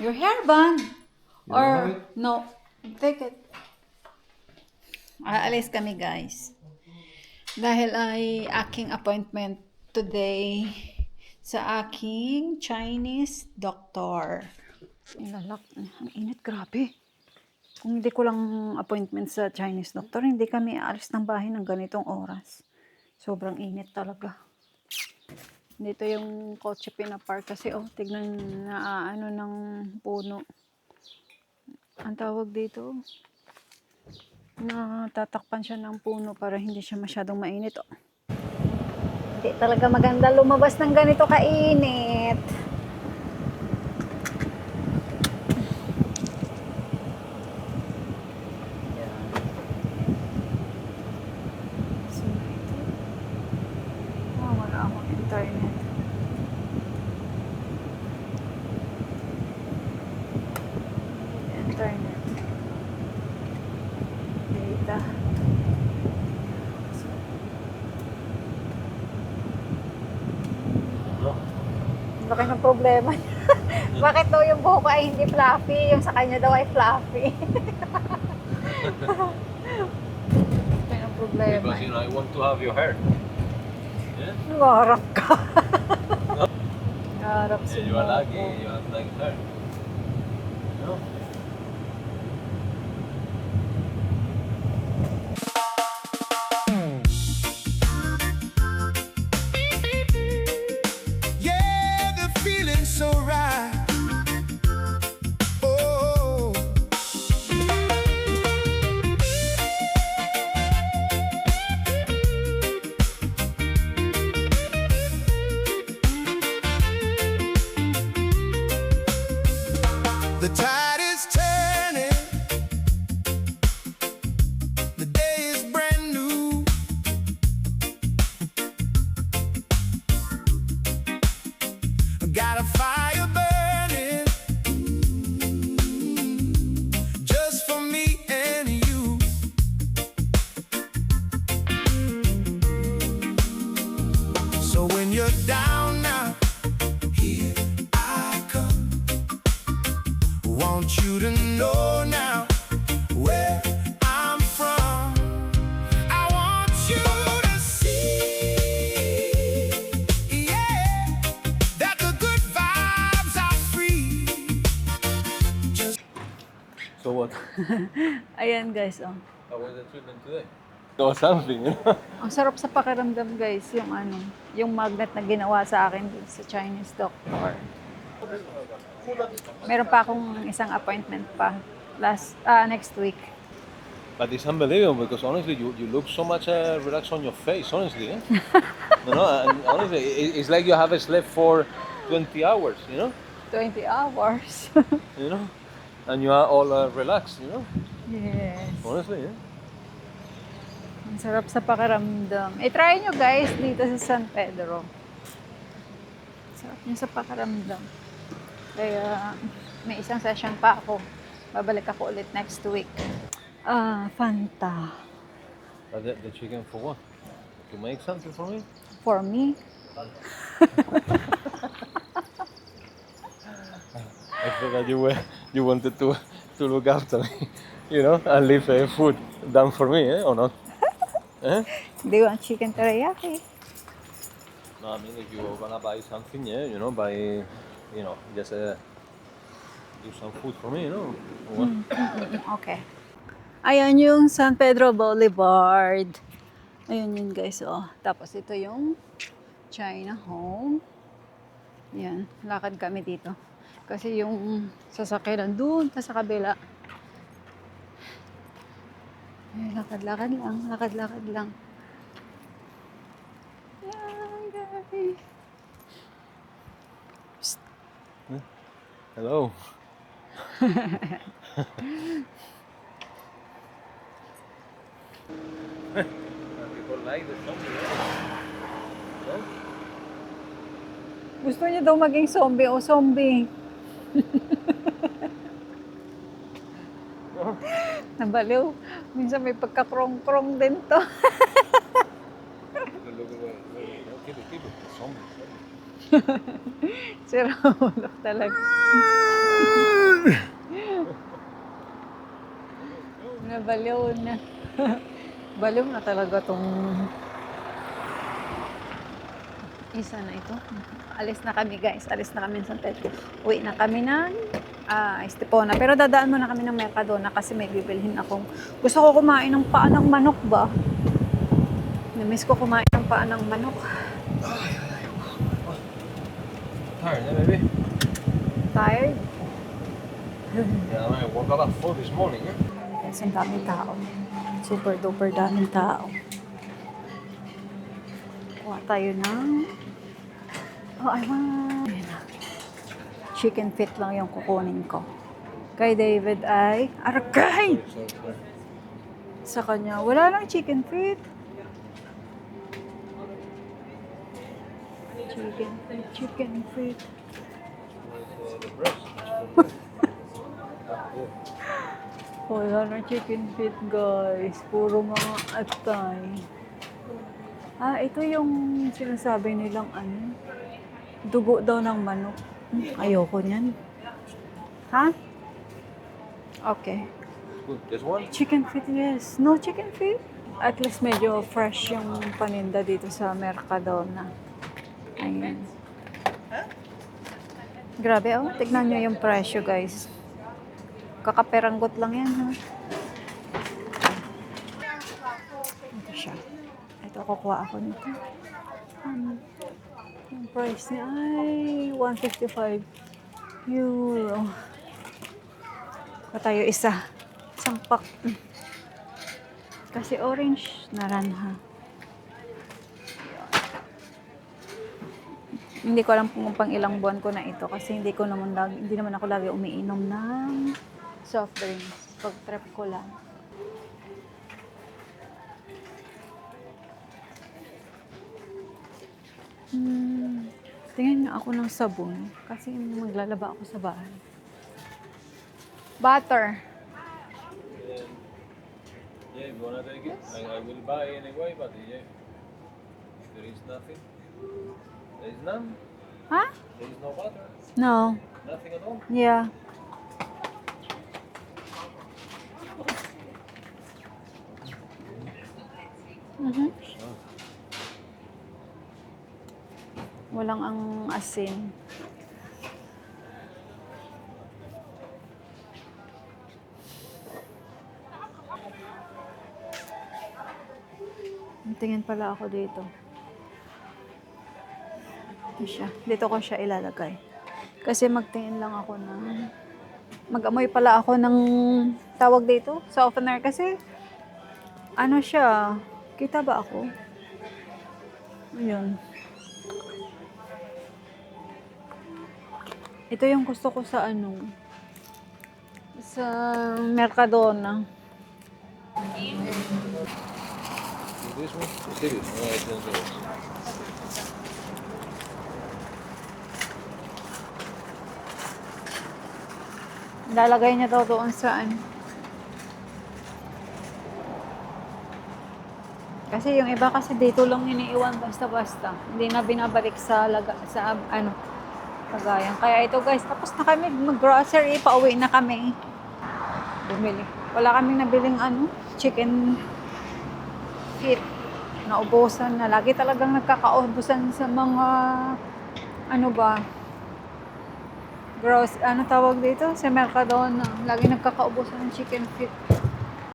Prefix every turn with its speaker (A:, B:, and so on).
A: Your hairband.
B: You don't have
A: Or,
B: it?
A: no. Take it. Aalis kami, guys. Dahil ay aking appointment today sa aking Chinese doctor. Ilalak. Ang init, grabe. Kung hindi ko lang appointment sa Chinese doctor, hindi kami aalis ng bahay ng ganitong oras. Sobrang init talaga. Dito yung kotse pinapark kasi tignan na ano ng puno. Ang tawag dito, tatakpan siya ng puno para hindi siya masyadong mainit. Hindi talaga maganda lumabas ng ganito kainit. Wala akong internet. Internet. Data. Bakit ang problema niya? Bakit daw yung buhok ko ay hindi fluffy? Yung sa kanya daw ay fluffy. Bakit ang problema?
B: Because you know I want to have your hair. Yeah.
A: Ngarap ka. Ngarap
B: Yeah,
A: si
B: you are
A: Moco.
B: lucky. You have like hair. No.
C: Yeah, the feeling's so right. Oh, the tide is turning. The day is brand new. Got a fire burning just for me and you. So when you're down now, here I come. Want you to know now where I'm from. I want you to see, yeah, that the good vibes are free.
B: So what?
A: Ayan guys, oh.
B: How was the treatment today? Or something, you know?
A: Ang sarap sa pakiramdam guys, yung magnet na ginawa sa akin dun sa Chinese doctor. Meron pa akong isang appointment pa next week.
B: But it's unbelievable because honestly, you look so much relaxed on your face, honestly. Eh? You know, and honestly, it's like you have slept for 20 hours, you know?
A: 20 hours.
B: You know? And you are all relaxed, you know?
A: Yes.
B: Honestly, yeah?
A: Ang sarap sa pakiramdam. I-try nyo guys dito sa San Pedro. Sarap nyo sa pakiramdam. Kaya may isang session pa ako. Babalik ako ulit next week. Fanta.
B: But the chicken for what? To make something for me?
A: For me?
B: I thought that you wanted to look after me, you know, and leave food done for me, eh, or not? Eh?
A: Do you want chicken teriyaki?
B: No, I mean if you're gonna buy something, yeah, you know, just do some food for me, you know. Or what?
A: Okay. Ayan yung San Pedro Boulevard. Ayun yun guys, oh. Tapos ito yung China Home. Yan, lakad kami dito. Kasi yung sasakyan doon sa kabila. Ay, lakad-lakad lang, lakad-lakad lang. Yan guys.
B: Hello. People like the zombie, no?
A: Gusto niya daw maging zombie o zombie. Nabaliw. Minsan may pagkakrong-krong din to.
B: Keep it, zombie.
A: Sira ulo talaga. Nabaliw na. Baliw na talaga tong isa na ito. Alis na kami guys. Alis na kami sa Santet. Uwi na kami ng Estepona. Pero dadaan muna kami ng Mercadona kasi may bibilhin akong... Gusto ko kumain ng paa ng manok ba? Namiss ko kumain ng paa ng manok.
B: Tired, eh, baby?
A: Tired?
B: Yeah, I woke up at 4 this morning, eh?
A: Yes, ang daming tao. Super duper daming tao. Kuha tayo ng... Oh, I want... Ayan na. Chicken feet lang yung kukunin ko. Kay David ay... Arakay!
B: Sorry.
A: Sa kanya, wala lang chicken feet. Chicken feet.
B: The breast.
A: Wala na chicken feet, guys. Puro mga atay. Ito yung sinasabi nilang ano, dugo daw ng manok. Ayoko niyan. Ha? Okay.
B: Good. Just one?
A: Chicken feet, yes. No chicken feet? At least medyo fresh yung paninda dito sa Mercadona. Ayan. Grabe, oh. Tignan nyo yung presyo, guys. Kakaperanggot lang yan, ha? Ito siya. Ito, kukuha ako nito. Yung price niya ay 155 euro. Pa tayo isa. Isang pack. Kasi orange na ranha. Hindi ko alam kung pang ilang buwan ko na ito kasi hindi naman ako lagi umiinom ng soft drinks. Pag trip ko lang. Tingnan niyo ako ng sabon kasi maglalaba ako sa bahay. Butter.
B: Yeah, if you wanna take it, I will buy anyway, but yeah, there is nothing. There is none.
A: Ha?
B: There is no butter.
A: No.
B: Nothing at all.
A: Yeah. Walang ang asin. Tingin pala ako dito. Ito siya. Dito ko siya ilalagay. Kasi magtingin lang ako ng... Mag-amoy pala ako ng tawag dito, softener. Kasi, ano siya, kita ba ako? Ayun. Ito yung gusto ko sa ano, sa Mercadona.
B: This one? Sí, no, it's not this.
A: Lalagay niya daw doon sa ano. Kasi yung iba kasi dito lang iniiwan basta-basta. Hindi na binabalik sa ano, lagayan. Kaya ito guys, tapos na kami mag-grocery, pauwi na kami. Bumili. Wala kaming nabiling ano, chicken feet. Naubusan na. Lagi talagang nagkakaubusan sa mga ano ba, ano tawag dito? Sa Mercadona. Lagi nagkakaubusan ng chicken feet.